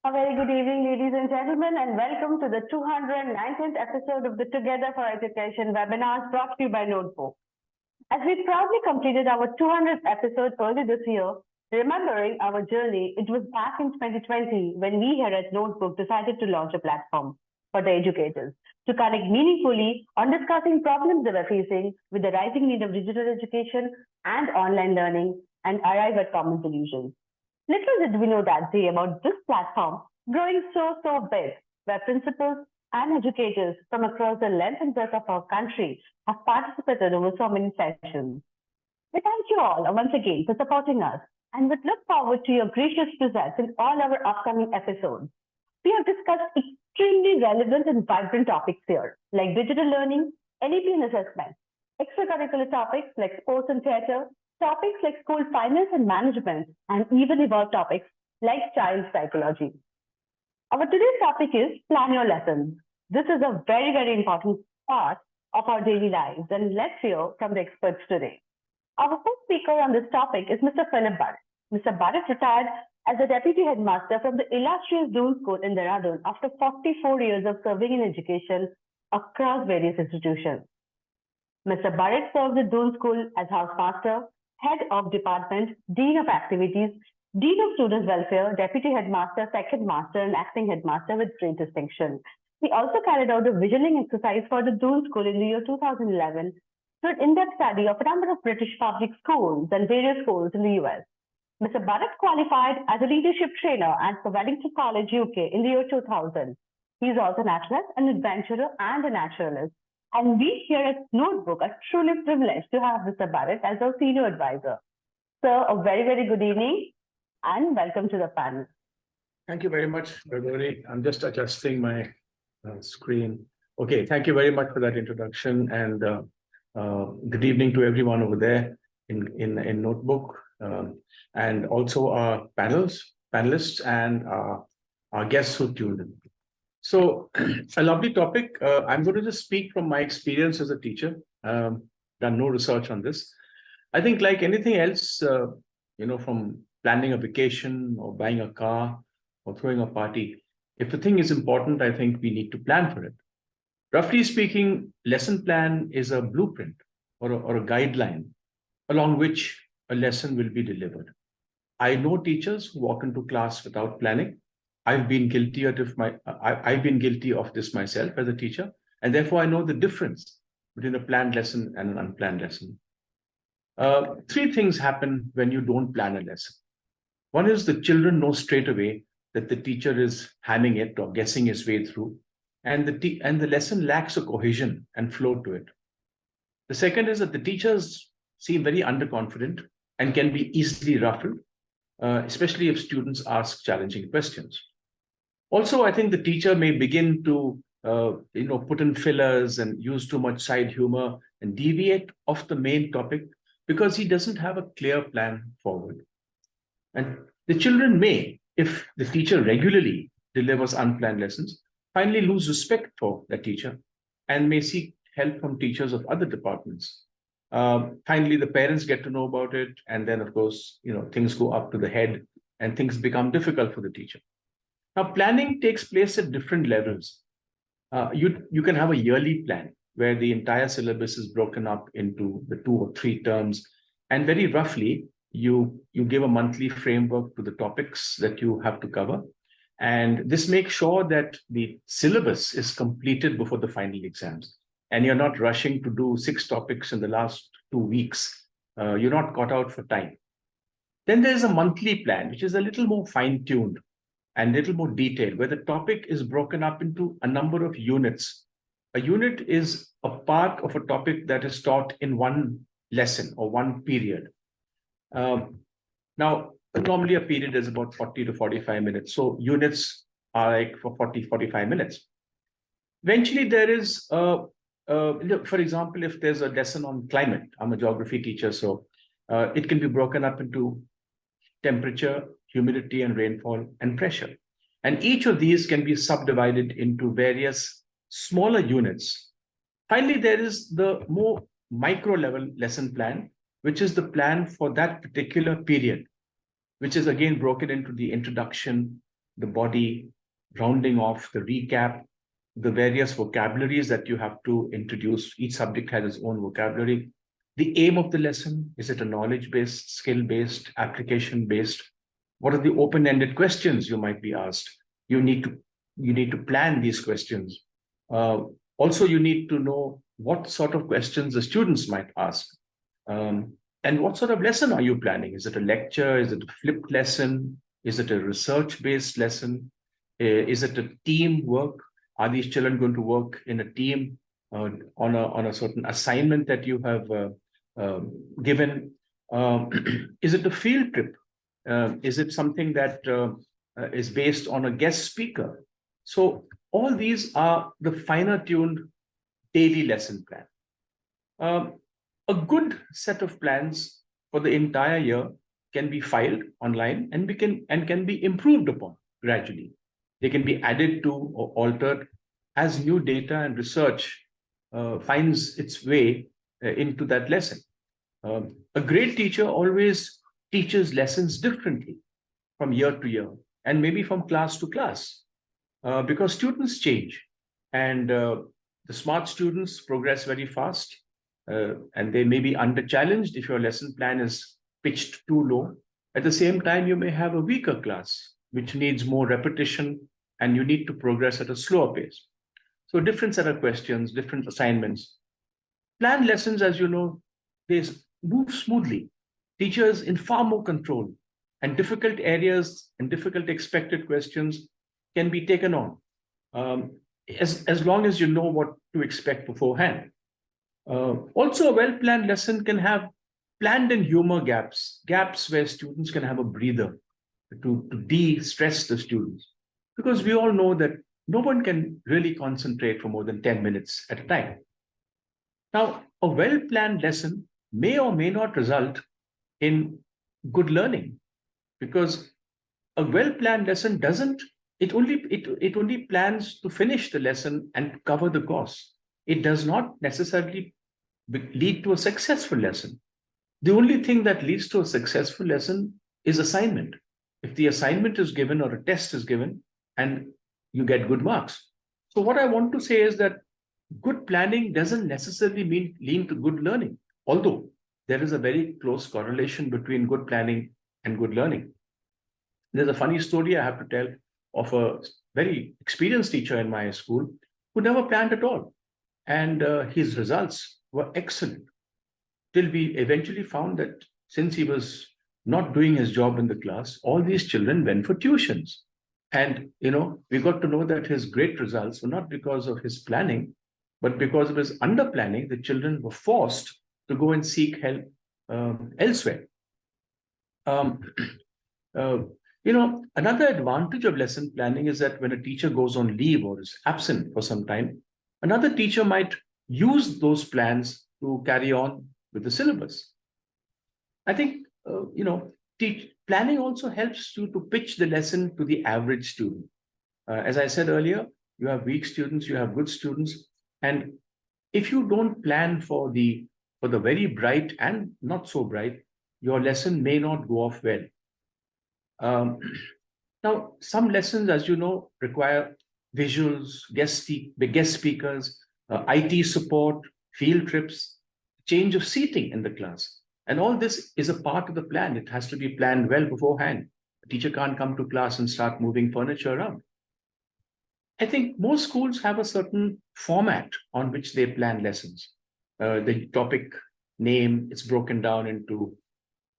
A very good evening, ladies and gentlemen, and welcome to the 219th episode of the Together for Education webinars brought to you by Notebook. As we proudly completed our 200th episode early this year, remembering our journey, it was back in 2020 when we here at Notebook decided to launch a platform for the educators to connect meaningfully on discussing problems they were facing with the rising need of digital education and online learning and arrive at common solutions. Little did we know that day about this platform growing so big, where principals and educators from across the length and breadth of our country have participated over so many sessions. We thank you all once again for supporting us and would look forward to your gracious presence in all our upcoming episodes. We have discussed extremely relevant and vibrant topics here, like digital learning, NEP and assessment, extracurricular topics like sports and theatre, topics like school finance and management, and even evolved topics like child psychology. Our today's topic is plan your lessons. This is a very important part of our daily lives, and let's hear from the experts today. Our first speaker on this topic is Mr. Philip Burrett. Mr. Burrett retired as a Deputy Headmaster from the illustrious Doon School in Dehradun after 44 years of serving in education across various institutions. Mr. Burrett served at Doon School as Housemaster, Head of Department, Dean of Activities, Dean of Student Welfare, Deputy Headmaster, Second Master, and Acting Headmaster with great distinction. He also carried out a visioning exercise for the Doon School in the year 2011 through an in-depth study of a number of British public schools and various schools in the US. Mr. Burrett qualified as a leadership trainer at Wellington College, UK in the year 2000. He is also an athlete, an adventurer, and a naturalist. And we here at Notebook are truly privileged to have Mr. Burrett as our senior advisor. Sir, a very good evening and welcome to the panel. Thank you very much, everybody. I'm just adjusting my screen. Okay, thank you very much for that introduction, and good evening to everyone over there in Notebook, and also our panelists and our guests who tuned in. So a lovely topic. I'm going to just speak from my experience as a teacher. Done no research on this. I think like anything else, from planning a vacation or buying a car or throwing a party, if the thing is important, I think we need to plan for it. Roughly speaking, lesson plan is a blueprint or a guideline along which a lesson will be delivered. I know teachers who walk into class without planning. I've been guilty of this myself as a teacher, and therefore I know the difference between a planned lesson and an unplanned lesson. Three things happen when you don't plan a lesson. One is the children know straight away that the teacher is hamming it or guessing his way through, and the lesson lacks a cohesion and flow to it. The second is that the teachers seem very underconfident and can be easily ruffled, especially if students ask challenging questions. Also, I think the teacher may begin to put in fillers and use too much side humor and deviate off the main topic because he doesn't have a clear plan forward. And the children may, if the teacher regularly delivers unplanned lessons, finally lose respect for the teacher and may seek help from teachers of other departments. Finally, the parents get to know about it, and then, of course, things go up to the head and things become difficult for the teacher. Now, planning takes place at different levels. You can have a yearly plan where the entire syllabus is broken up into the 2 or 3 terms, and very roughly, you give a monthly framework to the topics that you have to cover. And this makes sure that the syllabus is completed before the final exams. And you're not rushing to do 6 topics in the last 2 weeks. You're not caught out for time. Then there's a monthly plan, which is a little more fine-tuned and a little more detailed, where the topic is broken up into a number of units. A unit is a part of a topic that is taught in one lesson or one period. Now, normally a period is about 40 to 45 minutes. So units are like for 40, 45 minutes. Eventually, there is, for example, if there's a lesson on climate, I'm a geography teacher, so it can be broken up into temperature, humidity, and rainfall, and pressure. And each of these can be subdivided into various smaller units. Finally, there is the more micro level lesson plan, which is the plan for that particular period, which is again broken into the introduction, the body, rounding off, the recap, the various vocabularies that you have to introduce. Each subject has its own vocabulary. The aim of the lesson, is it a knowledge-based, skill-based, application-based? What are the open-ended questions you might be asked? You need to plan these questions. Also, you need to know what sort of questions the students might ask. And what sort of lesson are you planning? Is it a lecture? Is it a flipped lesson? Is it a research-based lesson? Is it a team work? Are these children going to work in a team on a certain assignment that you have given? Is it a field trip? Is it something that is based on a guest speaker? So all these are the finer tuned daily lesson plan. A good set of plans for the entire year can be filed online and can be improved upon gradually. They can be added to or altered as new data and research finds its way into that lesson. A great teacher always teaches lessons differently from year to year and maybe from class to class because students change and the smart students progress very fast and they may be under challenged if your lesson plan is pitched too low. At the same time, you may have a weaker class which needs more repetition and you need to progress at a slower pace. So different set of questions, different assignments. Planned lessons, as you know, they move smoothly. Teachers in far more control and difficult areas and difficult expected questions can be taken on as long as you know what to expect beforehand. Also, a well-planned lesson can have planned in humor gaps where students can have a breather to de-stress the students. Because we all know that no one can really concentrate for more than 10 minutes at a time. Now, a well-planned lesson may or may not result in good learning because a well-planned lesson it only plans to finish the lesson and cover the course. It does not necessarily lead to a successful lesson. The only thing that leads to a successful lesson is assignment. If the assignment is given or a test is given and you get good marks. So what I want to say is that good planning doesn't necessarily lean to good learning, although there is a very close correlation between good planning and good learning. There's a funny story I have to tell of a very experienced teacher in my school who never planned at all. And his results were excellent. Till we eventually found that since he was not doing his job in the class, all these children went for tuitions. And, we got to know that his great results were not because of his planning, but because of his under planning. The children were forced to go and seek help elsewhere. Another advantage of lesson planning is that when a teacher goes on leave or is absent for some time, another teacher might use those plans to carry on with the syllabus. I think, planning also helps you to pitch the lesson to the average student. As I said earlier, you have weak students, you have good students. And if you don't plan for the very bright and not so bright, your lesson may not go off well. Now, some lessons, as you know, require visuals, guest speakers, IT support, field trips, change of seating in the class. And all this is a part of the plan. It has to be planned well beforehand. The teacher can't come to class and start moving furniture around. I think most schools have a certain format on which they plan lessons. The topic name is broken down into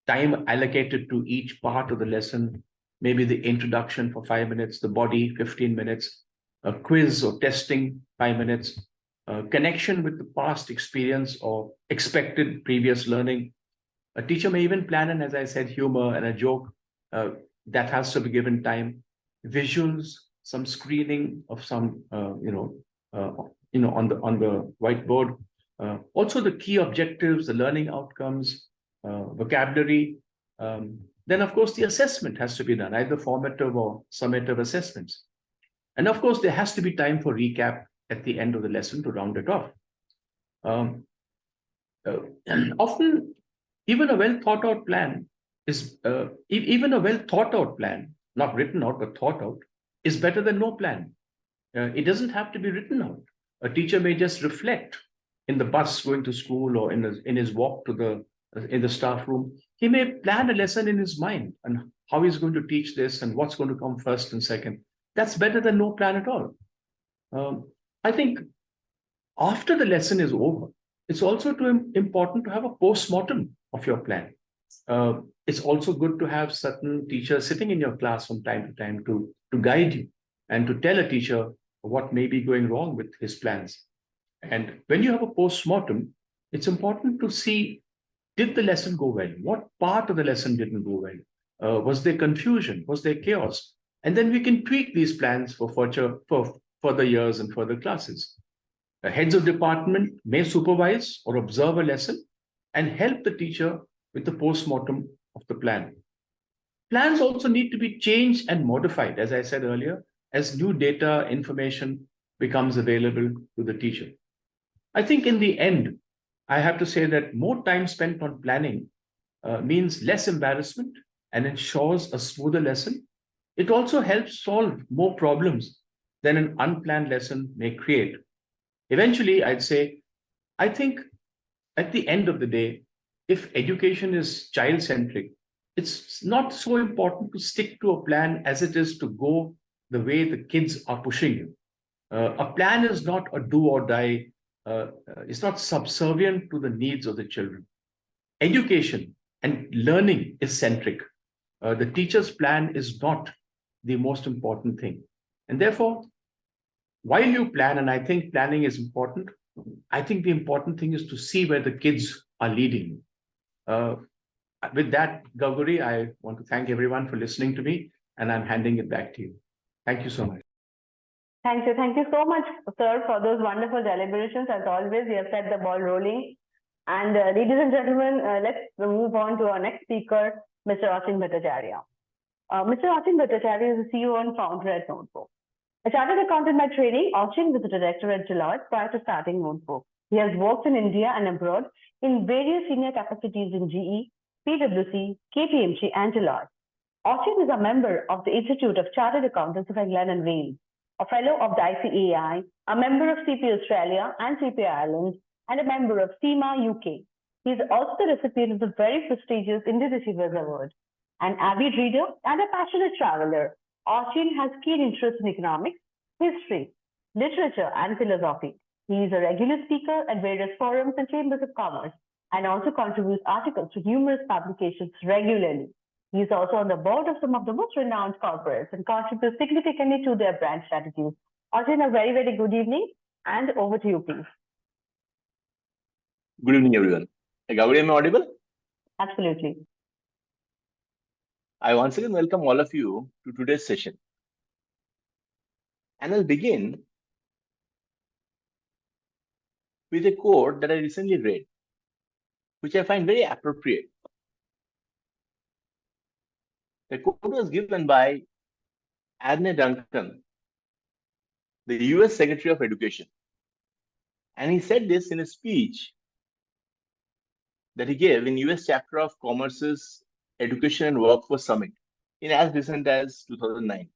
time allocated to each part of the lesson, maybe the introduction for 5 minutes, the body 15 minutes, a quiz or testing 5 minutes, connection with the past experience or expected previous learning. A teacher may even plan an, as I said, humor and a joke that has to be given time, visuals, some screening of some, on the whiteboard. Also the key objectives, the learning outcomes, vocabulary. Then, of course, the assessment has to be done, either formative or summative assessments. And of course, there has to be time for recap at the end of the lesson to round it off. Often, even a well-thought-out plan not written out, but thought out, is better than no plan. It doesn't have to be written out. A teacher may just reflect in the bus going to school or in his walk to in the staff room. He may plan a lesson in his mind and how he's going to teach this and what's going to come first and second. That's better than no plan at all. I think after the lesson is over, it's also important to have a post-mortem of your plan. It's also good to have certain teachers sitting in your class from time to time to guide you and to tell a teacher what may be going wrong with his plans. And when you have a post-mortem, it's important to see, did the lesson go well? What part of the lesson didn't go well? Was there confusion? Was there chaos? And then we can tweak these plans for further years and further classes. Heads of department may supervise or observe a lesson and help the teacher with the post-mortem of the plan. Plans also need to be changed and modified, as I said earlier, as new data, information becomes available to the teacher. I think in the end, I have to say that more time spent on planning means less embarrassment and ensures a smoother lesson. It also helps solve more problems than an unplanned lesson may create. Eventually, I'd say, I think at the end of the day, if education is child-centric, it's not so important to stick to a plan as it is to go the way the kids are pushing you. A plan is not a do or die. It's not subservient to the needs of the children. Education and learning is centric. The teacher's plan is not the most important thing. And therefore, while you plan, and I think planning is important, I think the important thing is to see where the kids are leading. With that, Gauri, I want to thank everyone for listening to me, and I'm handing it back to you. Thank you so much. Thank you. Thank you so much, sir, for those wonderful deliberations. As always, you have set the ball rolling. And ladies and gentlemen, let's move on to our next speaker, Mr. Achin Bhattacharyya. Mr. Achin Bhattacharyya is the CEO and founder at Notebook. A chartered accountant by training, Achin was a director at Deloitte prior to starting Notebook. He has worked in India and abroad in various senior capacities in GE, PwC, KPMG, and Deloitte. Achin is a member of the Institute of Chartered Accountants of England and Wales, a fellow of the ICAI, a member of CP Australia and CP Ireland, and a member of CIMA UK. He is also the recipient of the very prestigious Indian Achievers Award. An avid reader and a passionate traveler, Achin has keen interest in economics, history, literature, and philosophy. He is a regular speaker at various forums and chambers of commerce, and also contributes articles to numerous publications regularly. He is also on the board of some of the most renowned corporates and contributes significantly to their brand strategies. Achin, a very, very good evening, and over to you, please. Good evening, everyone. Gauri, am I audible? Absolutely. I once again welcome all of you to today's session. And I'll begin with a quote that I recently read, which I find very appropriate. The quote was given by Adne Duncan, the US Secretary of Education. And he said this in a speech that he gave in US chapter of Commerce's Education and Workforce Summit in as recent as 2009.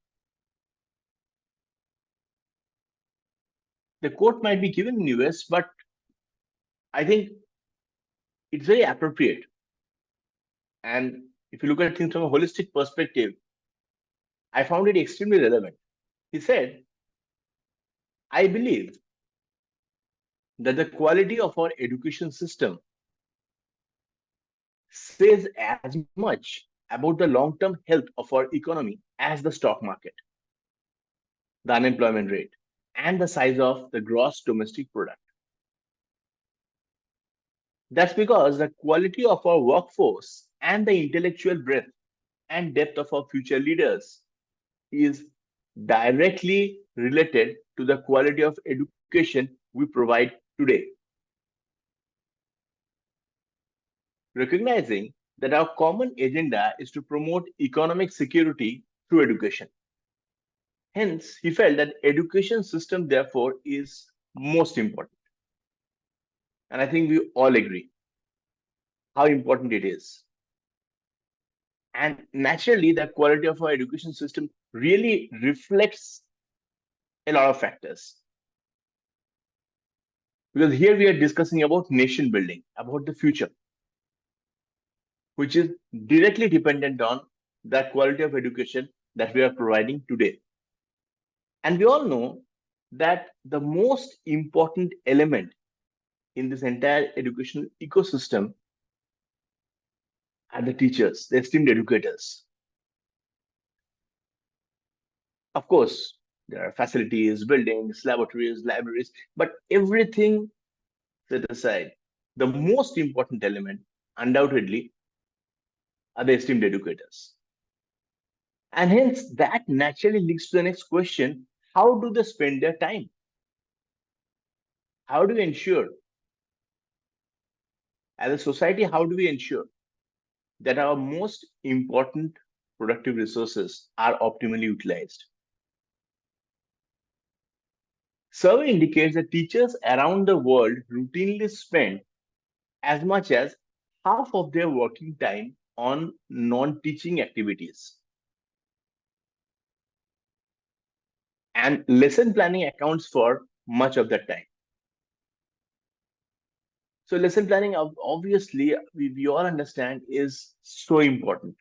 The quote might be given in US, but I think it's very appropriate. And if you look at things from a holistic perspective, I found it extremely relevant. He said, I believe that the quality of our education system says as much about the long-term health of our economy as the stock market, the unemployment rate, and the size of the gross domestic product. That's because the quality of our workforce and the intellectual breadth and depth of our future leaders is directly related to the quality of education we provide today. Recognizing that our common agenda is to promote economic security through education. Hence, he felt that education system, therefore, is most important. And I think we all agree how important it is. And naturally, the quality of our education system really reflects a lot of factors. Because here we are discussing about nation building, about the future, which is directly dependent on the quality of education that we are providing today. And we all know that the most important element in this entire educational ecosystem are the teachers, the esteemed educators. Of course, there are facilities, buildings, laboratories, libraries, but everything set aside, the most important element, undoubtedly, are the esteemed educators. And hence, that naturally leads to the next question: how do they spend their time? How do we ensure, as a society, how do we ensure that our most important productive resources are optimally utilized? Survey indicates that teachers around the world routinely spend as much as half of their working time on non-teaching activities. And lesson planning accounts for much of that time. So lesson planning, obviously, we all understand, is so important.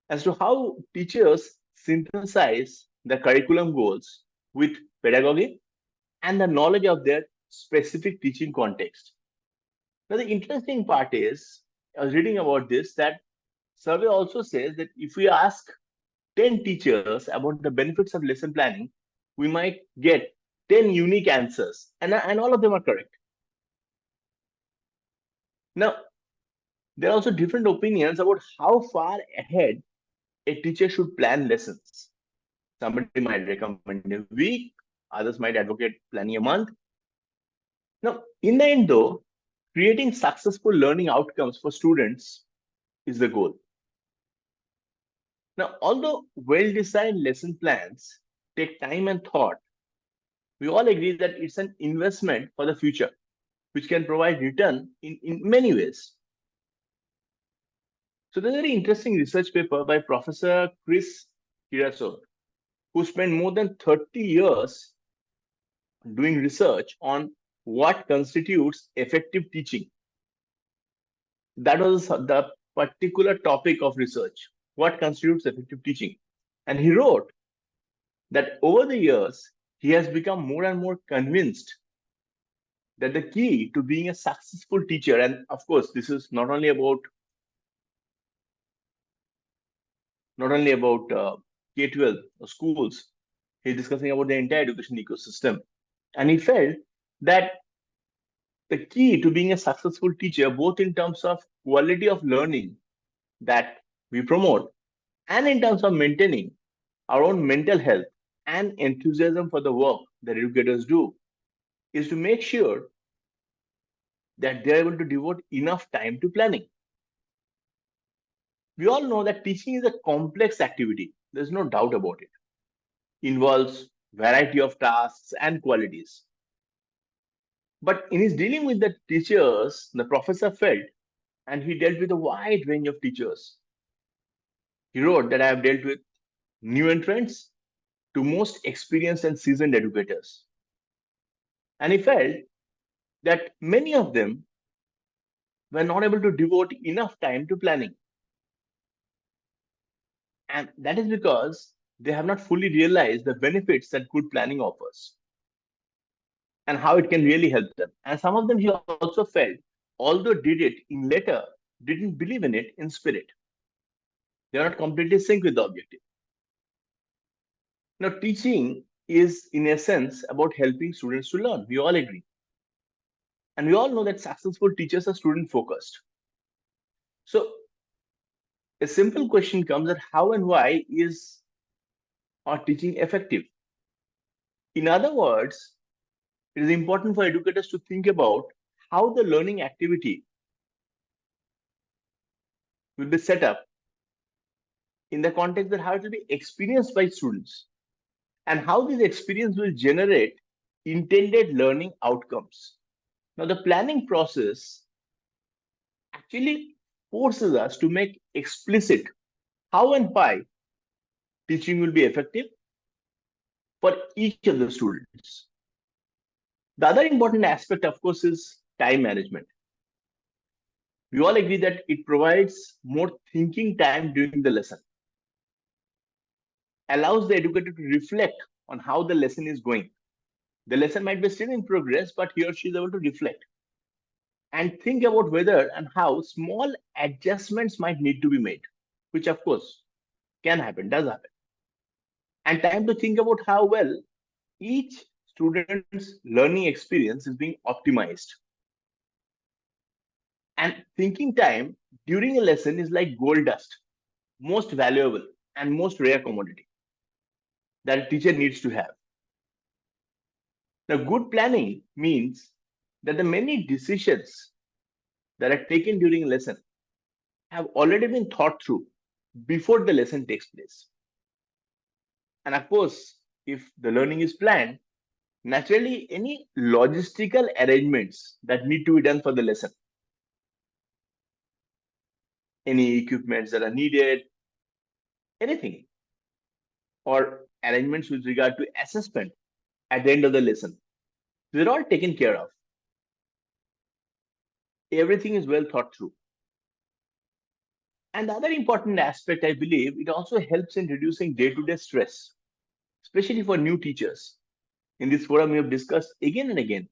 As to how teachers synthesize the curriculum goals with pedagogy and the knowledge of their specific teaching context. Now, the interesting part is, I was reading about this, that survey also says that if we ask 10 teachers about the benefits of lesson planning, we might get 10 unique answers, and all of them are correct. Now, there are also different opinions about how far ahead a teacher should plan lessons. Somebody might recommend a week, others might advocate planning a month. Now, in the end, though, creating successful learning outcomes for students is the goal. Now, although well-designed lesson plans take time and thought, we all agree that it's an investment for the future, which can provide return in many ways. So there's a very interesting research paper by Professor Chris Kiraso, who spent more than 30 years doing research on what constitutes effective teaching. That was the particular topic of research, what constitutes effective teaching. And he wrote that over the years, he has become more and more convinced that the key to being a successful teacher, and of course, this is not only about K-12 or schools, he's discussing about the entire education ecosystem. And he felt that the key to being a successful teacher, both in terms of quality of learning that we promote, and in terms of maintaining our own mental health and enthusiasm for the work that educators do, is to make sure that they're able to devote enough time to planning. We all know that teaching is a complex activity. There's no doubt about it. Involves variety of tasks and qualities. But in his dealing with the teachers, the professor felt, and he dealt with a wide range of teachers. He wrote that I have dealt with new entrants to most experienced and seasoned educators. And he felt that many of them were not able to devote enough time to planning. And that is because they have not fully realized the benefits that good planning offers and how it can really help them. And some of them, he also felt, although did it in letter, didn't believe in it in spirit. They are not completely synced with the objective. Now, teaching is, in essence, about helping students to learn. We all agree. And we all know that successful teachers are student-focused. So, a simple question comes that how and why is our teaching effective? In other words, it is important for educators to think about how the learning activity will be set up in the context that how it will be experienced by students and how this experience will generate intended learning outcomes. Now, the planning process actually forces us to make explicit how and why teaching will be effective for each of the students. The other important aspect, of course, is time management. We all agree that it provides more thinking time during the lesson, allows the educator to reflect on how the lesson is going. The lesson might be still in progress, but he or she is able to reflect and think about whether and how small adjustments might need to be made, which of course can happen, does happen. And time to think about how well each student's learning experience is being optimized. And thinking time during a lesson is like gold dust, most valuable and most rare commodity that a teacher needs to have. Now, good planning means that the many decisions that are taken during a lesson have already been thought through before the lesson takes place. And of course, if the learning is planned, naturally, any logistical arrangements that need to be done for the lesson, any equipments that are needed, anything, or arrangements with regard to assessment at the end of the lesson, they're all taken care of. Everything is well thought through. And the other important aspect, I believe, it also helps in reducing day-to-day stress, especially for new teachers. In this forum, we have discussed again and again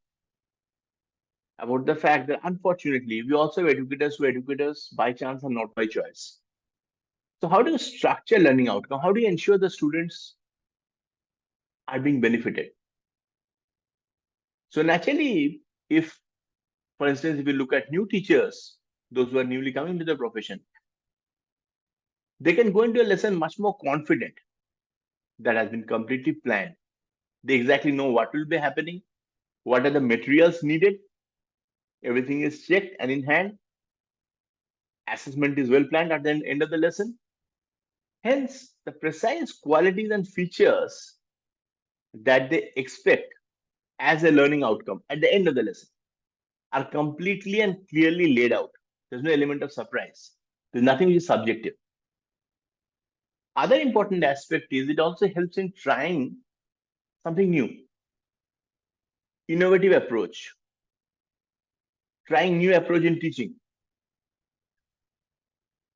about the fact that unfortunately, we also have educators who are educators by chance and not by choice. So how do you structure learning outcome? How do you ensure the students are being benefited? So naturally, if, for instance, if you look at new teachers, those who are newly coming to the profession, they can go into a lesson much more confident that has been completely planned. They exactly know what will be happening, what are the materials needed, everything is checked and in hand. Assessment is well planned at the end of the lesson. Hence, the precise qualities and features that they expect as a learning outcome at the end of the lesson are completely and clearly laid out. There's no element of surprise. There's nothing which is subjective. Other important aspect is it also helps in trying something new, innovative approach, trying new approach in teaching.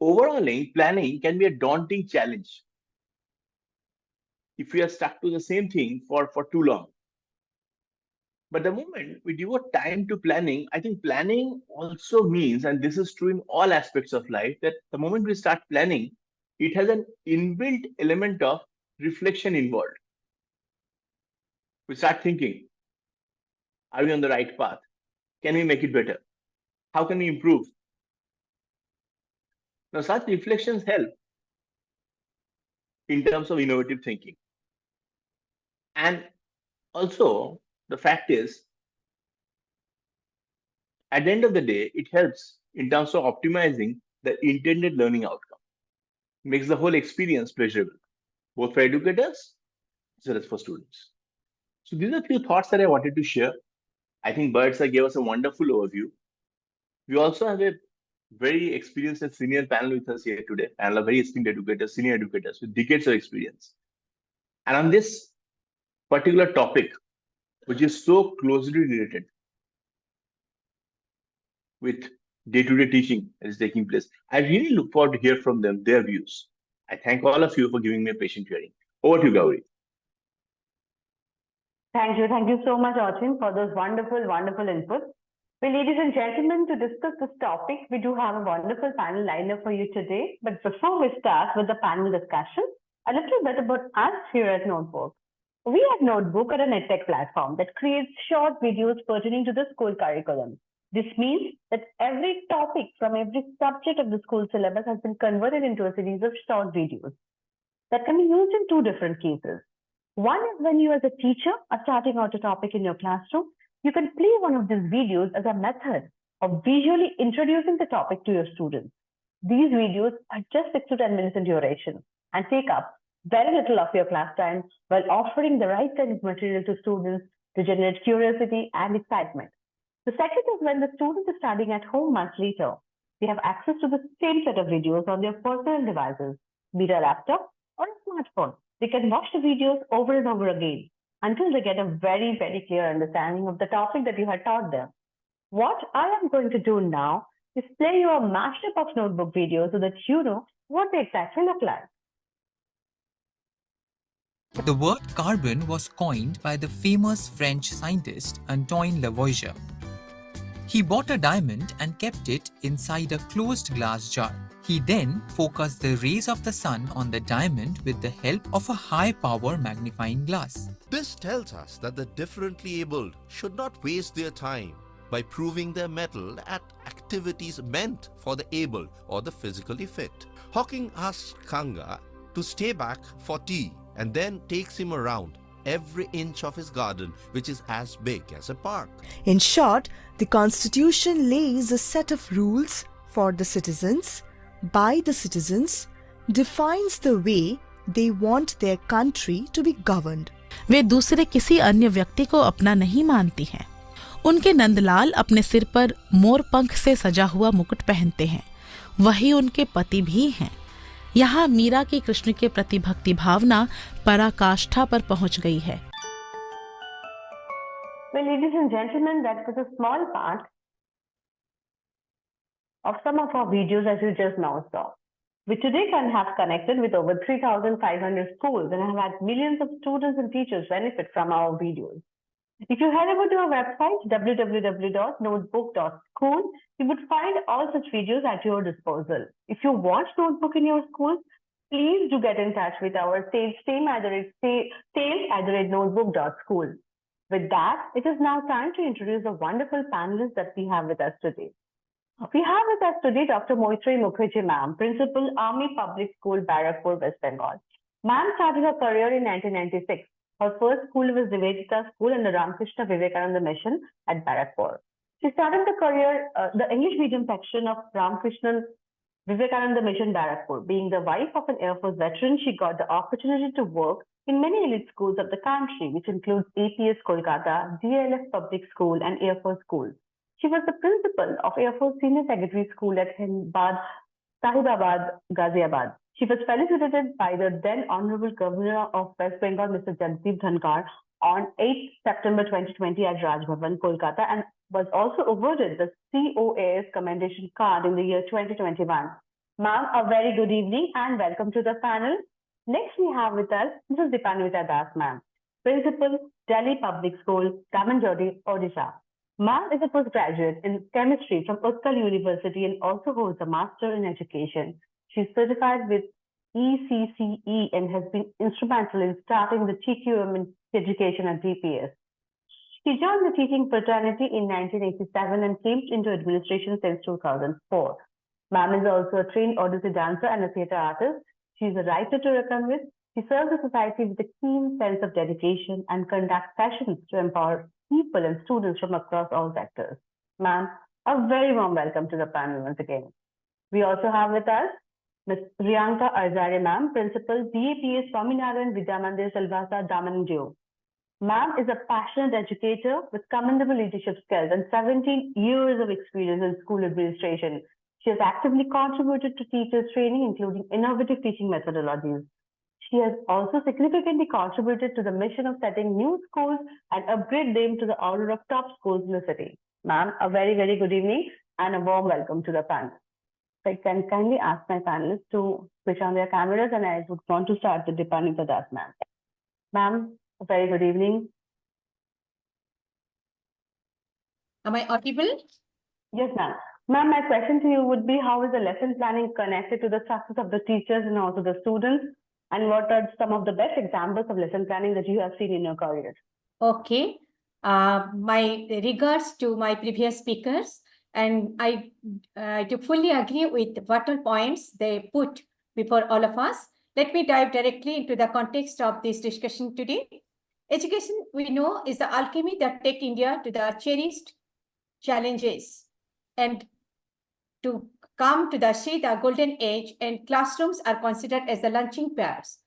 Overall, planning can be a daunting challenge if we are stuck to the same thing for too long. But the moment we devote time to planning, I think planning also means, and this is true in all aspects of life, that the moment we start planning, it has an inbuilt element of reflection involved. We start thinking, are we on the right path? Can we make it better? How can we improve? Now, such reflections help in terms of innovative thinking. And also, the fact is, at the end of the day, it helps in terms of optimizing the intended learning outcome. Makes the whole experience pleasurable, both for educators as well as for students. So these are a few thoughts that I wanted to share. I think Bhattacharyya gave us a wonderful overview. We also have a very experienced and senior panel with us here today, panel of very esteemed educators, senior educators with decades of experience. And on this particular topic, which is so closely related with day-to-day teaching that is taking place, I really look forward to hear from them, their views. I thank all of you for giving me a patient hearing. Over to you, Gauri. Thank you. Thank you so much, Achin, for those wonderful, wonderful inputs. Well, ladies and gentlemen, to discuss this topic, we do have a wonderful panel lined up for you today. But before we start with the panel discussion, a little bit about us here at Notebook. We at Notebook are an edtech platform that creates short videos pertaining to the school curriculum. This means that every topic from every subject of the school syllabus has been converted into a series of short videos that can be used in two different cases. One is when you as a teacher are starting out a topic in your classroom, you can play one of these videos as a method of visually introducing the topic to your students. These videos are just 6 to 10 minutes in duration and take up very little of your class time while offering the right kind of material to students to generate curiosity and excitement. The second is when the student is studying at home months later, they have access to the same set of videos on their personal devices, be it a laptop or a smartphone. They can watch the videos over and over again until they get a very, very clear understanding of the topic that you had taught them. What I am going to do now is play you a mashup of notebook videos so that you know what they exactly look like. The word carbon was coined by the famous French scientist Antoine Lavoisier. He bought a diamond and kept it inside a closed glass jar. He then focused the rays of the sun on the diamond with the help of a high-power magnifying glass. This tells us that the differently abled should not waste their time by proving their mettle at activities meant for the able or the physically fit. Hawking asks Kanga to stay back for tea and then takes him around every inch of his garden, which is as big as a park. In short, the Constitution lays a set of rules for the citizens, by the citizens, defines the way they want their country to be governed. वे दूसरे किसी अन्य व्यक्ति को अपना नहीं मानती हैं। उनके नंदलाल अपने सिर पर मोर पंख से सजा हुआ मुकुट पहनते हैं, वही उनके पति भी हैं। यहाँ मीरा की कृष्ण के प्रति भक्ति भावना पराकाष्ठा पर पहुंच गई है। Well, ladies and gentlemen, that was a small part of some of our videos as you just now saw. We today can have connected with over 3,500 schools and have had millions of students and teachers benefit from our videos. If you head over to our website, www.notebook.school, you would find all such videos at your disposal. If you want notebook in your school, please do get in touch with our sales team at sales@notebook.school. With that, it is now time to introduce the wonderful panelists that we have with us today. We have with us today Dr. Mukherjee ma'am, Principal, Army Public School, Barrackpore, West Bengal. Ma'am started her career in 1996. Her first school was Nivedita School and the Ramakrishna Vivekananda Mission at Barrackpore. She started the English medium section of Ramakrishna Vivekananda Mission, Barrackpore. Being the wife of an Air Force veteran, she got the opportunity to work in many elite schools of the country, which includes APS Kolkata, DLF Public School, and Air Force School. She was the principal of Air Force Senior Secondary School at Sahibabad, Ghaziabad. She was felicitated by the then Honorable Governor of West Bengal, Mr. Jagdeep Dhankar, on 8 September 2020 at Raj Bhavan, Kolkata, and was also awarded the COAS Commendation Card in the year 2021. Ma'am, a very good evening and welcome to the panel. Next, we have with us Mrs. Deepanwita Das, ma'am, Principal, Delhi Public School, Damanjodi, Odisha. Ma'am is a postgraduate in chemistry from Utkal University and also holds a Master in Education. She is certified with ECCE and has been instrumental in starting the TQM in education at BPS. She joined the teaching fraternity in 1987 and came into administration since 2004. Ma'am is also a trained Odissi dancer and a theatre artist. She is a writer to reckon with. She serves the society with a keen sense of dedication and conducts sessions to empower people and students from across all sectors. Ma'am, a very warm welcome to the panel once again. We also have with us Ms. Riyanka Arzare, ma'am, Principal, BAPS Swaminarayan Vidyamandir Silvassa, Damanjodi. Ma'am is a passionate educator with commendable leadership skills and 17 years of experience in school administration. She has actively contributed to teachers' training, including innovative teaching methodologies. She has also significantly contributed to the mission of setting new schools and upgrade them to the order of top schools in the city. Ma'am, a very, very good evening and a warm welcome to the panel. I can kindly ask my panelists to switch on their cameras and I would want to start with Deepanwita Das, ma'am. Ma'am, a very good evening. Am I audible? Yes, ma'am. Ma'am, my question to you would be, how is the lesson planning connected to the success of the teachers and also the students? And what are some of the best examples of lesson planning that you have seen in your career? Okay. My regards to my previous speakers, and I do fully agree with what all points they put before all of us. Let me dive directly into the context of this discussion today. Education, we know, is the alchemy that takes India to the cherished challenges and to come to see the golden age, and classrooms are considered as the launching pads,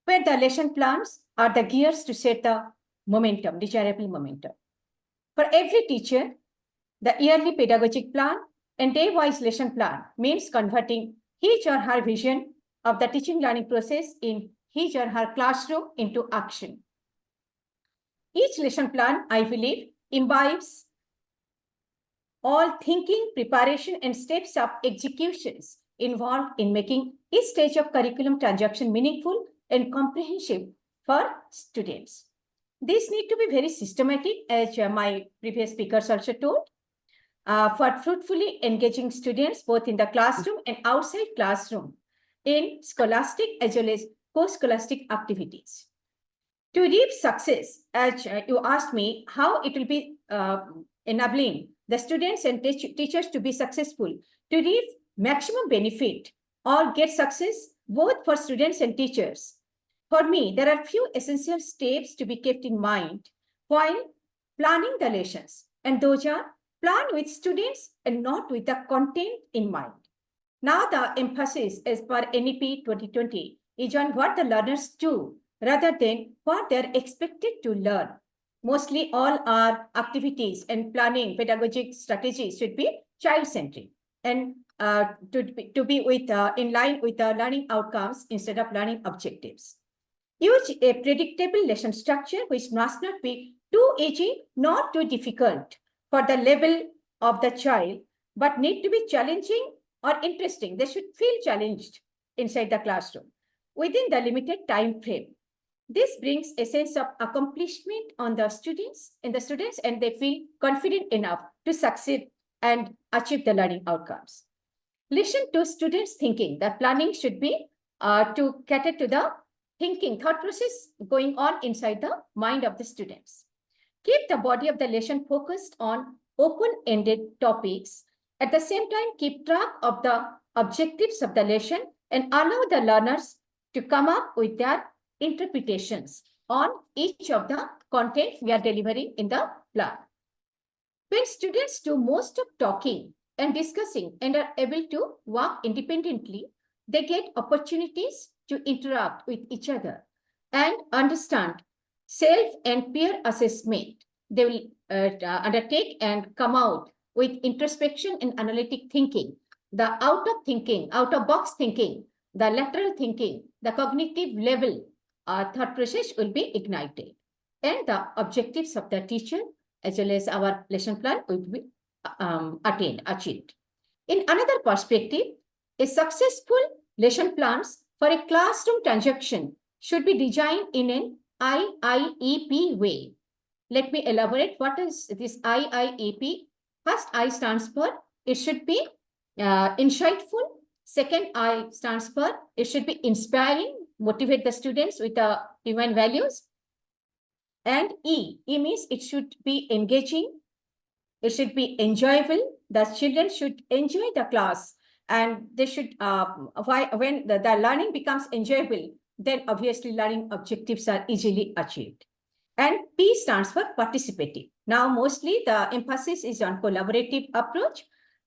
where the lesson plans are the gears to set the momentum, desirable momentum. For every teacher, the yearly pedagogic plan and day-wise lesson plan means converting his or her vision of the teaching learning process in his or her classroom into action. Each lesson plan, I believe, imbibes all thinking, preparation, and steps of executions involved in making each stage of curriculum transaction meaningful and comprehensive for students. These need to be very systematic, as my previous speakers also told, for fruitfully engaging students both in the classroom and outside classroom in scholastic as well as post-scholastic activities. To reap success, as you asked me, how it will be enabling the students and teachers to be successful, to reap maximum benefit or get success both for students and teachers. For me, there are few essential steps to be kept in mind while planning the lessons, and those are plan with students and not with the content in mind. Now the emphasis as per NEP 2020 is on what the learners do rather than what they are expected to learn. Mostly all our activities and planning pedagogic strategies should be child-centric and to be with in line with the learning outcomes instead of learning objectives. Use a predictable lesson structure which must not be too easy, not too difficult for the level of the child, but need to be challenging or interesting. They should feel challenged inside the classroom within the limited time frame. This brings a sense of accomplishment on the students, and they feel confident enough to succeed and achieve the learning outcomes. Listen to students' thinking. The planning should be to cater to the thinking, thought process going on inside the mind of the students. Keep the body of the lesson focused on open-ended topics. At the same time, keep track of the objectives of the lesson and allow the learners to come up with their interpretations on each of the content we are delivering in the plan. When students do most of talking and discussing and are able to work independently, they get opportunities to interact with each other and understand self and peer assessment. They will undertake and come out with introspection and analytic thinking, the out-of-box thinking, the lateral thinking, the cognitive level thought process will be ignited, and the objectives of the teacher as well as our lesson plan will be achieved. In another perspective, a successful lesson plans for a classroom transaction should be designed in an IIEP way. Let me elaborate. What is this IIEP? First I stands for, it should be insightful. Second I stands for, it should be inspiring, motivate the students with the human values. And E means it should be engaging. It should be enjoyable. The children should enjoy the class, and they should, when the learning becomes enjoyable, then obviously learning objectives are easily achieved. And P stands for participative. Now, mostly the emphasis is on collaborative approach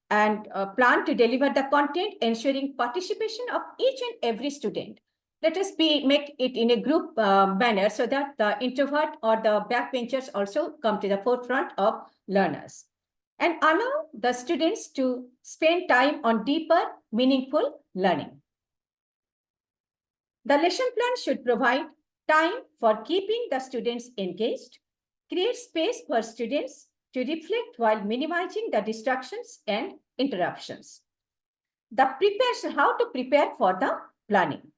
and plan to deliver the content, ensuring participation of each and every student. Let us make it in a group manner so that the introvert or the backbenchers also come to the forefront of learners, and allow the students to spend time on deeper, meaningful learning. The lesson plan should provide time for keeping the students engaged, create space for students to reflect while minimizing the distractions and interruptions. How to prepare for the planning.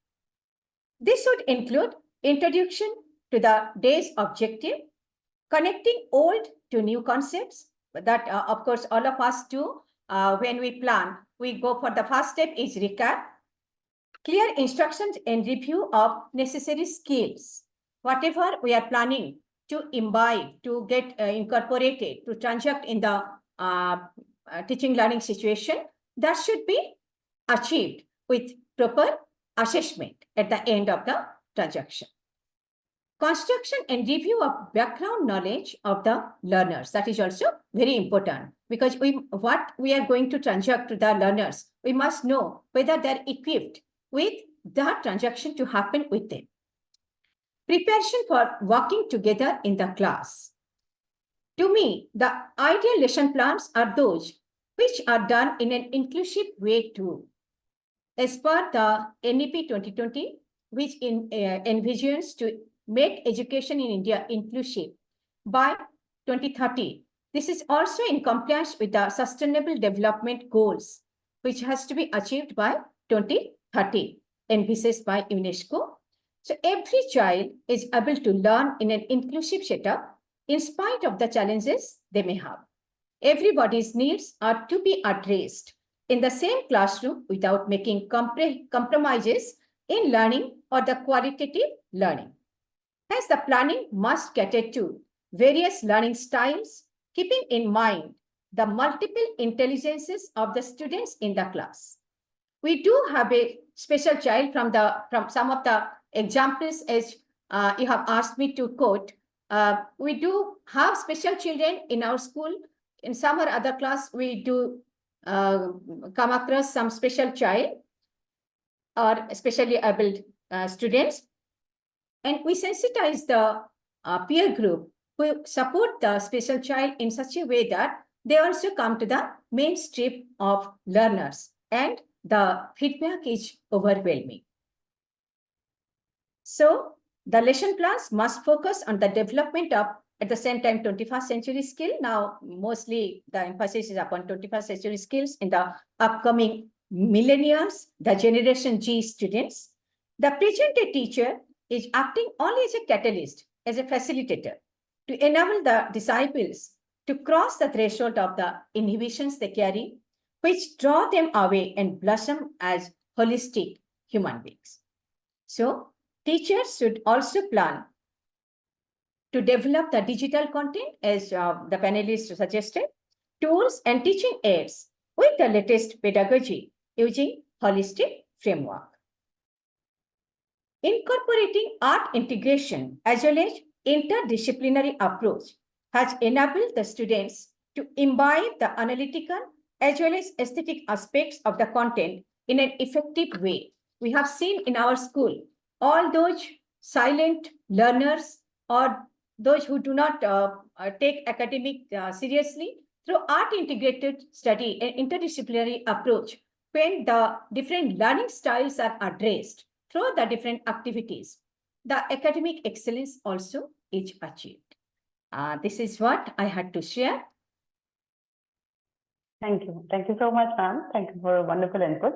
This would include introduction to the day's objective, connecting old to new concepts that, of course, all of us do when we plan. We go for the first step is recap, clear instructions and review of necessary skills. Whatever we are planning to imbibe, to get incorporated, to transact in the teaching learning situation, that should be achieved with proper assessment at the end of the transaction. Construction and review of background knowledge of the learners. That is also very important, because what we are going to transact to the learners, we must know whether they're equipped with that transaction to happen with them. Preparation for working together in the class. To me, the ideal lesson plans are those which are done in an inclusive way too. as per the NEP 2020, which envisions to make education in India inclusive by 2030. This is also in compliance with the Sustainable Development Goals, which has to be achieved by 2030, envisaged by UNESCO. So every child is able to learn in an inclusive setup in spite of the challenges they may have. Everybody's needs are to be addressed in the same classroom without making compromises in learning or the qualitative learning. Hence, the planning must cater to various learning styles, keeping in mind the multiple intelligences of the students in the class. We do have a special child from some of the examples as you have asked me to quote. We do have special children in our school. In some or other class, we do come across some special child or especially able students. And we sensitize the peer group who support the special child in such a way that they also come to the mainstream of learners, and the feedback is overwhelming. So the lesson plans must focus on the development of, at the same time, 21st century skill. Now, mostly the emphasis is upon 21st century skills in the upcoming millennials, the Generation G students. The present-day teacher is acting only as a catalyst, as a facilitator, to enable the disciples to cross the threshold of the inhibitions they carry, which draw them away and blossom as holistic human beings. So, teachers should also plan to develop the digital content, as the panelists suggested, tools and teaching aids with the latest pedagogy using holistic framework. Incorporating art integration as well as interdisciplinary approach has enabled the students to imbibe the analytical as well as aesthetic aspects of the content in an effective way. We have seen in our school all those silent learners or those who do not take academic seriously, through art integrated study and interdisciplinary approach, when the different learning styles are addressed through the different activities, the academic excellence also is achieved. This is what I had to share. Thank you. Thank you so much, ma'am. Thank you for a wonderful input.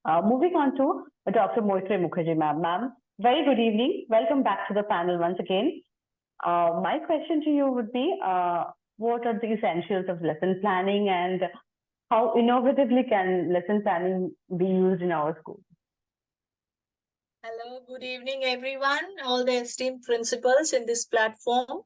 Moving on to Dr. Moitreyee Mukherjee, ma'am. Ma'am, very good evening. Welcome back to the panel once again. My question to you would be, what are the essentials of lesson planning and how innovatively can lesson planning be used in our school? Hello, good evening, everyone, all the esteemed principals in this platform.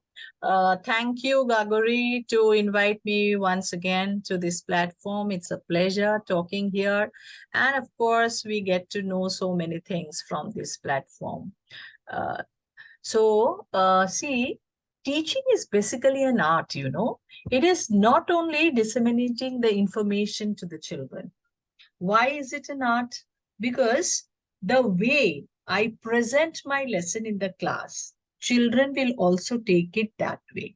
Thank you, Gagori, to invite me once again to this platform. It's a pleasure talking here. And of course, we get to know so many things from this platform. See, teaching is basically an art, you know. It is not only disseminating the information to the children. Why is it an art? Because the way I present my lesson in the class, children will also take it that way.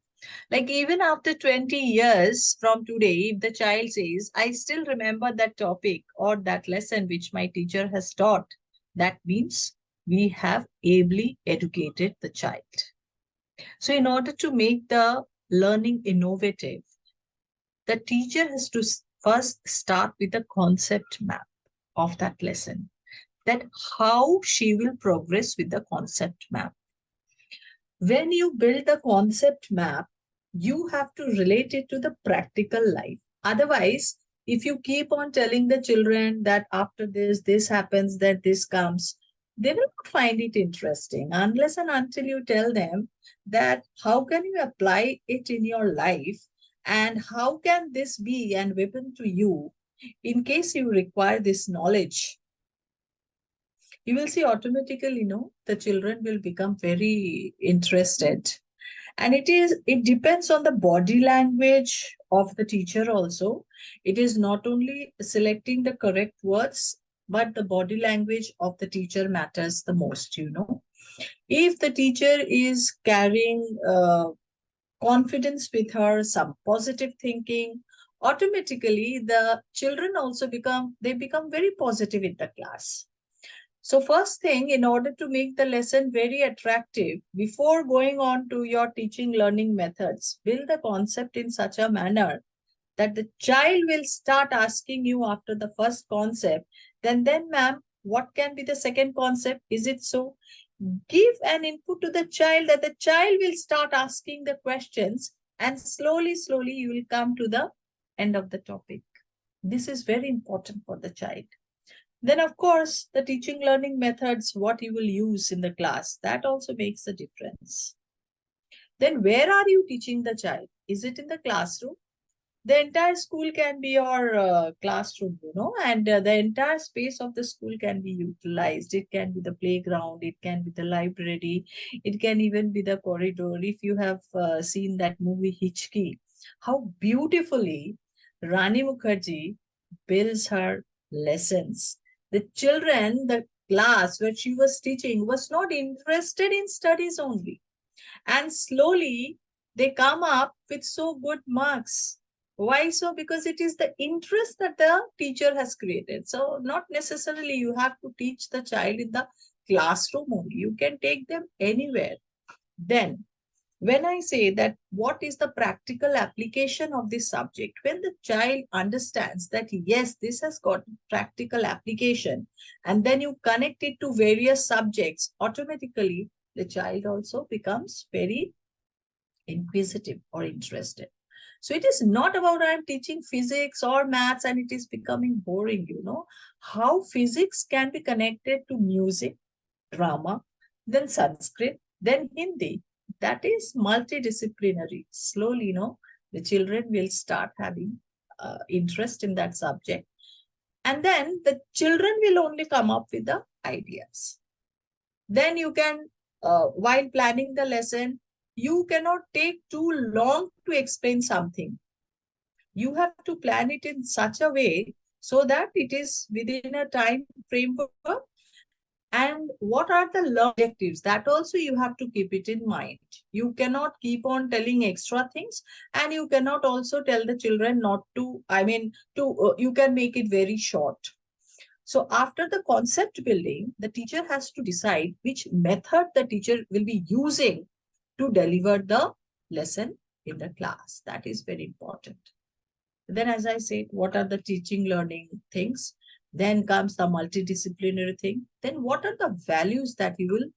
Like even after 20 years from today, if the child says, I still remember that topic or that lesson which my teacher has taught, that means we have ably educated the child. So in order to make the learning innovative, the teacher has to first start with a concept map of that lesson, that how she will progress with the concept map. When you build the concept map, you have to relate it to the practical life. Otherwise, if you keep on telling the children that after this happens, that this comes, they will not find it interesting unless and until you tell them that how can you apply it in your life and how can this be a weapon to you in case you require this knowledge. You will see automatically, the children will become very interested. And it depends on the body language of the teacher also. It is not only selecting the correct words, but the body language of the teacher matters the most, If the teacher is carrying confidence with her, some positive thinking, automatically the children also become very positive in the class. So first thing, in order to make the lesson very attractive, before going on to your teaching learning methods, build the concept in such a manner that the child will start asking you after the first concept, then ma'am, what can be the second concept? Is it so? Give an input to the child that the child will start asking the questions, and slowly you will come to the end of the topic. This is very important for the child. Then, of course, the teaching learning methods, what you will use in the class, that also makes a difference. Then where are you teaching the child? Is it in the classroom? The entire school can be your classroom, you know, and the entire space of the school can be utilized. It can be the playground, it can be the library, it can even be the corridor. If you have seen that movie Hichki, how beautifully Rani Mukherjee builds her lessons. The children, the class where she was teaching was not interested in studies only. And slowly they come up with so good marks. Why so? Because it is the interest that the teacher has created. So not necessarily you have to teach the child in the classroom only. You can take them anywhere. Then when I say that what is the practical application of this subject, when the child understands that yes, this has got practical application, and then you connect it to various subjects, automatically the child also becomes very inquisitive or interested. So it is not about I'm teaching physics or maths and it is becoming boring, you know. How physics can be connected to music, drama, then Sanskrit, then Hindi. That is multidisciplinary. Slowly, you know, the children will start having interest in that subject. And then the children will only come up with the ideas. Then you can, while planning the lesson, you cannot take too long to explain something. You have to plan it in such a way so that it is within a time framework. And what are the objectives? That also you have to keep it in mind. You cannot keep on telling extra things, and you cannot also tell the children not to, you can make it very short. So after the concept building, the teacher has to decide which method the teacher will be using to deliver the lesson in the class. That is very important. Then, as I said, what are the teaching learning things? Then comes the multidisciplinary thing. Then what are the values that you will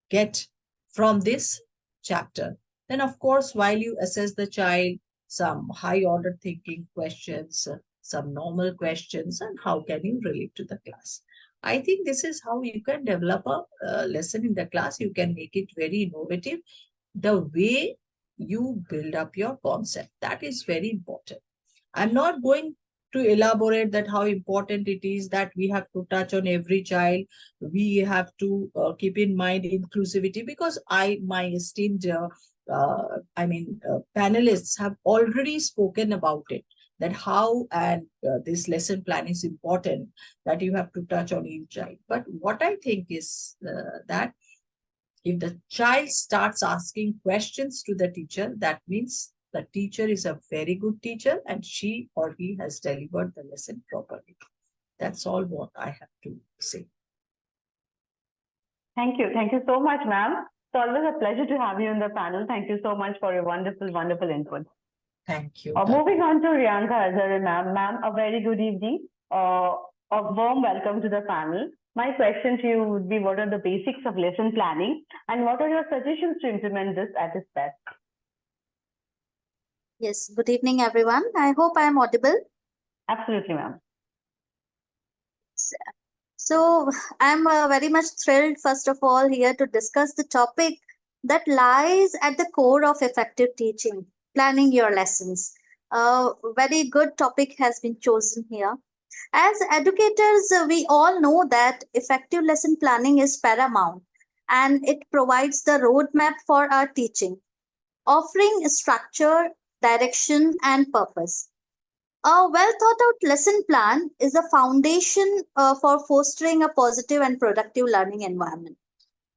get from this chapter? Then, of course, while you assess the child, some high order thinking questions, some normal questions, and how can you relate to the class? I think this is how you can develop a lesson in the class. You can make it very innovative. The way you build up your concept, that is very important. I'm not going to elaborate that how important it is that we have to touch on every child. We have to keep in mind inclusivity, because my esteemed panelists have already spoken about it, that how and this lesson plan is important, that you have to touch on each child. But what I think is that if the child starts asking questions to the teacher, that means the teacher is a very good teacher and she or he has delivered the lesson properly. That's all what I have to say. Thank you. Thank you so much, ma'am. It's always a pleasure to have you on the panel. Thank you so much for your wonderful, wonderful input. Thank you. Moving on to Riyanka Arzare, ma'am. Ma'am, a very good evening. A warm welcome to the panel. My question to you would be, what are the basics of lesson planning and what are your suggestions to implement this at its best? Yes, good evening, everyone. I hope I am audible. Absolutely, ma'am. So I'm very much thrilled, first of all, here to discuss the topic that lies at the core of effective teaching, planning your lessons. A very good topic has been chosen here. As educators, we all know that effective lesson planning is paramount and it provides the roadmap for our teaching, offering structure, direction, and purpose. A well thought out lesson plan is a foundation for fostering a positive and productive learning environment.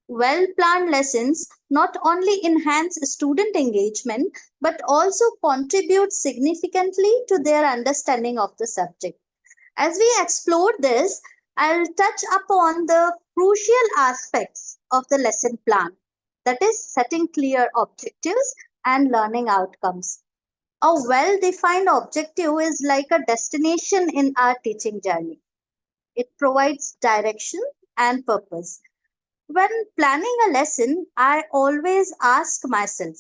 Well-planned lessons not only enhance student engagement, but also contribute significantly to their understanding of the subject. As we explore this, I'll touch upon the crucial aspects of the lesson plan, that is, setting clear objectives and learning outcomes. A well-defined objective is like a destination in our teaching journey. It provides direction and purpose. When planning a lesson, I always ask myself,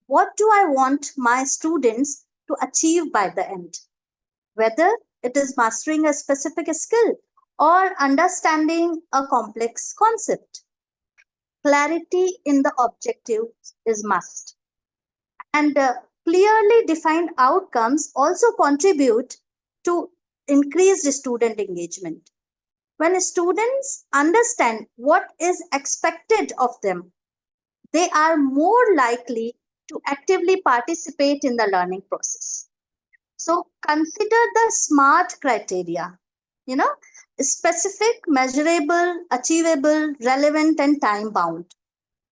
what do I want my students to achieve by the end? Whether it is mastering a specific skill or understanding a complex concept. Clarity in the objective is must. And clearly defined outcomes also contribute to increased student engagement. When students understand what is expected of them, they are more likely to actively participate in the learning process. So consider the SMART criteria, specific, measurable, achievable, relevant, and time bound.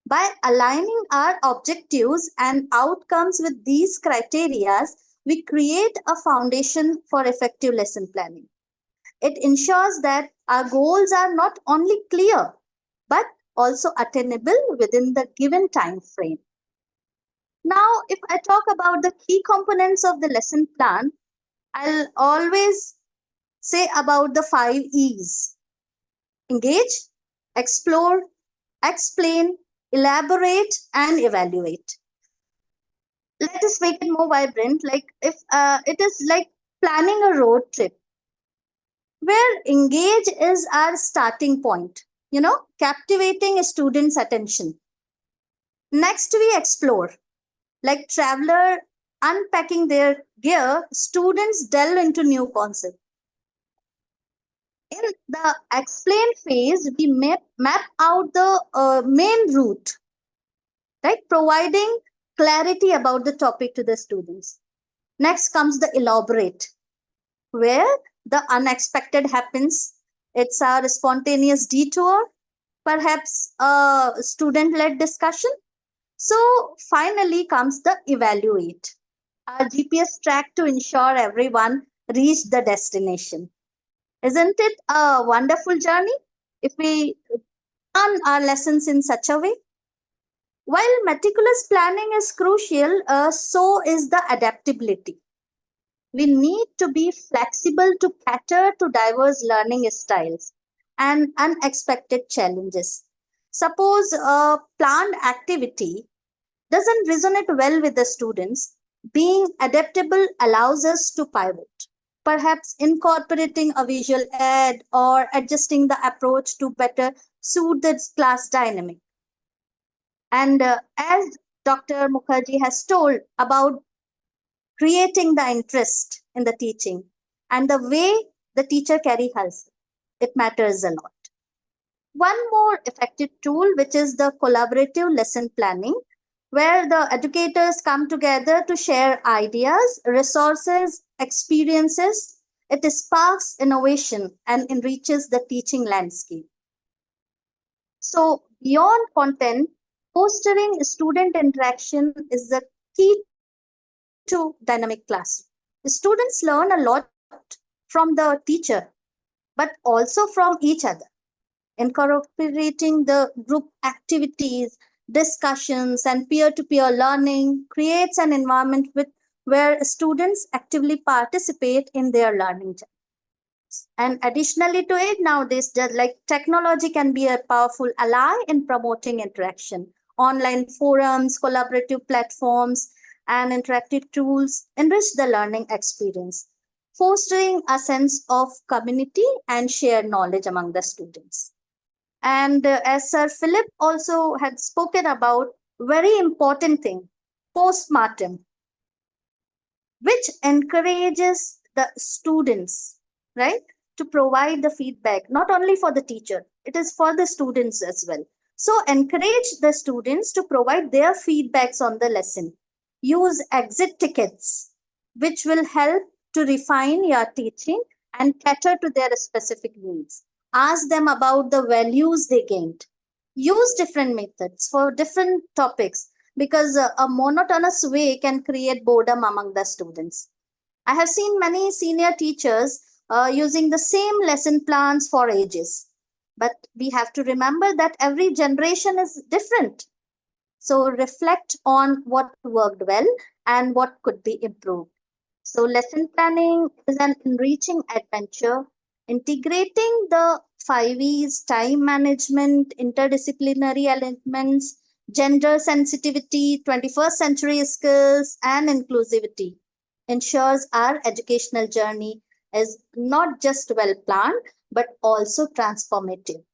By aligning our objectives and outcomes with these criteria, we create a foundation for effective lesson planning. It ensures that our goals are not only clear, but also attainable within the given time frame. Now, if I talk about the key components of the lesson plan, I'll always say about the 5 E's. Engage, explore, explain, elaborate, and evaluate. Let us make it more vibrant, like if it is like planning a road trip, where engage is our starting point, captivating students' attention. Next, we explore, like traveler unpacking their gear, students delve into new concepts. In the explain phase, we map out the main route, right? Providing clarity about the topic to the students. Next comes the elaborate, where the unexpected happens. It's our spontaneous detour, perhaps a student-led discussion. So finally comes the evaluate, our GPS track to ensure everyone reached the destination. Isn't it a wonderful journey if we plan our lessons in such a way? While meticulous planning is crucial, so is the adaptability. We need to be flexible to cater to diverse learning styles and unexpected challenges. Suppose a planned activity doesn't resonate well with the students, being adaptable allows us to pivot, perhaps incorporating a visual aid or adjusting the approach to better suit the class dynamic. And as Dr. Mukherjee has told about creating the interest in the teaching and the way the teacher carries herself, it matters a lot. One more effective tool, which is the collaborative lesson planning, where the educators come together to share ideas, resources, experiences. It sparks innovation and enriches the teaching landscape. So beyond content, fostering student interaction is the key to dynamic classroom. The students learn a lot from the teacher, but also from each other. Incorporating the group activities, discussions, and peer-to-peer learning creates an environment where students actively participate in their learning. And additionally to it, nowadays, like technology can be a powerful ally in promoting interaction. Online forums, collaborative platforms, and interactive tools enrich the learning experience, fostering a sense of community and shared knowledge among the students. And as Sir Philip also had spoken about, very important thing, postmortem, which encourages the students, right, to provide the feedback, not only for the teacher, it is for the students as well. So encourage the students to provide their feedbacks on the lesson. Use exit tickets, which will help to refine your teaching and cater to their specific needs. Ask them about the values they gained. use different methods for different topics, because a monotonous way can create boredom among the students. I have seen many senior teachers using the same lesson plans for ages. But we have to remember that every generation is different. So reflect on what worked well and what could be improved. So lesson planning is an enriching adventure, integrating the 5 E's: time management, interdisciplinary elements, gender sensitivity, 21st century skills, and inclusivity ensures our educational journey is not just well planned, but also transformative.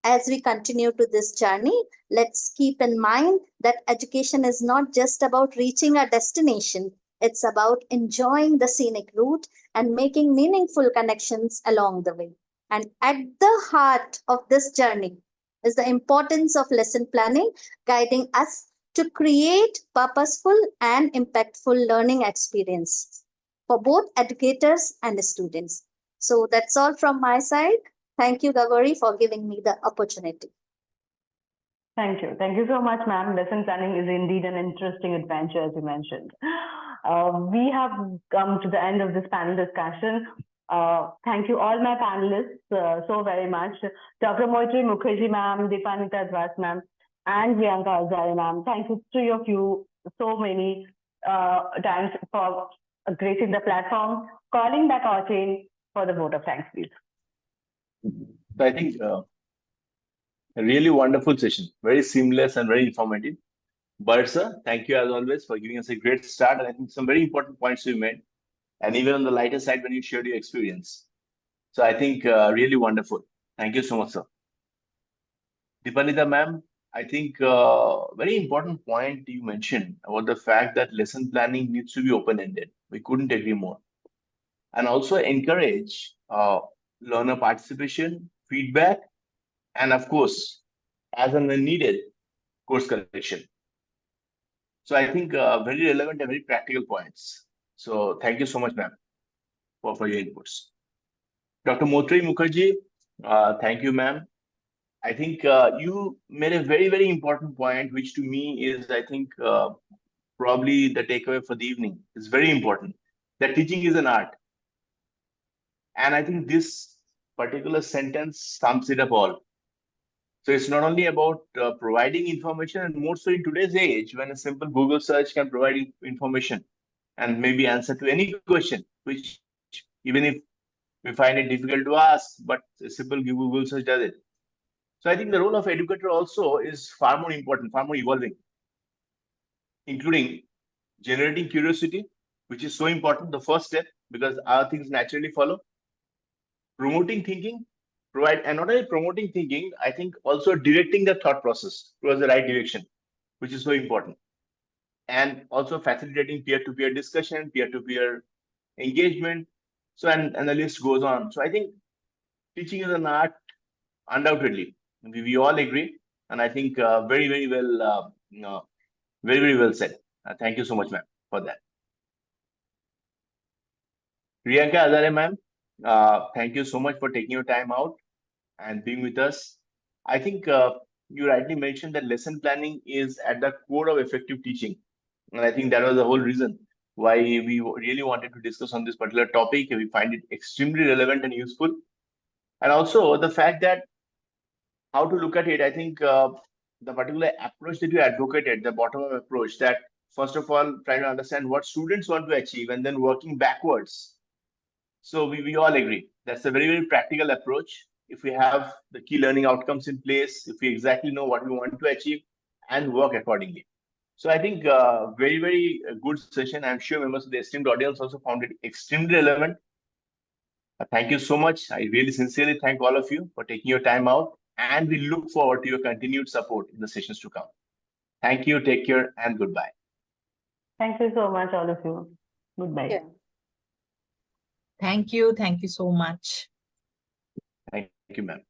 As we continue to this journey, let's keep in mind that education is not just about reaching a destination, it's about enjoying the scenic route and making meaningful connections along the way. And at the heart of this journey is the importance of lesson planning, guiding us to create purposeful and impactful learning experiences for both educators and students. So that's all from my side. Thank you, Gauri, for giving me the opportunity. Thank you. Thank you so much, ma'am. Lesson planning is indeed an interesting adventure, as you mentioned. We have come to the end of this panel discussion. Thank you all my panelists so very much. Dr. Moitreyee, Mukherjee ma'am, Deepanwita ma'am, and Riyanka Arzare ma'am. Thank you, three of you, so many times for gracing the platform. Calling back Achin for the vote of thanks, please. So I think a really wonderful session, very seamless and very informative. But sir, thank you as always for giving us a great start. And I think some very important points you made, and even on the lighter side when you shared your experience. So I think really wonderful. Thank you so much, sir. Deepanwita ma'am, I think very important point you mentioned about the fact that lesson planning needs to be open-ended. We couldn't agree more. And also encourage learner participation, feedback, and of course, as and when needed, course correction. So I think very relevant and very practical points. So thank you so much, ma'am, for your inputs. Dr. Mukherjee, thank you, ma'am. I think you made a very, very important point, which to me is, I think, probably the takeaway for the evening. It's very important that teaching is an art. And I think this particular sentence sums it up all. So it's not only about providing information, and more so in today's age, when a simple Google search can provide information and maybe answer to any question, which even if we find it difficult to ask, but a simple Google search does it. So I think the role of educator also is far more important, far more evolving, including generating curiosity, which is so important, the first step, because our things naturally follow. Promoting thinking, and not only promoting thinking, I think also directing the thought process towards the right direction, which is so important. And also facilitating peer-to-peer discussion, peer-to-peer engagement. So, and the list goes on. So I think teaching is an art, undoubtedly. We all agree. And I think very, very well, very, very well said. Thank you so much, ma'am, for that. Riyanka Arzare, ma'am, thank you so much for taking your time out and being with us. I think you rightly mentioned that lesson planning is at the core of effective teaching. And I think that was the whole reason why we really wanted to discuss on this particular topic. We find it extremely relevant and useful. And also the fact that how to look at it, I think the particular approach that you advocated, the bottom-up approach, that first of all, trying to understand what students want to achieve and then working backwards. So we all agree. That's a very, very practical approach. If we have the key learning outcomes in place, if we exactly know what we want to achieve and work accordingly. So I think very, very good session. I'm sure members of the esteemed audience also found it extremely relevant. Thank you so much. I really sincerely thank all of you for taking your time out, and we look forward to your continued support in the sessions to come. Thank you, take care, and goodbye. Thank you so much, all of you. Goodbye. Yeah. Thank you so much. Thank you, ma'am.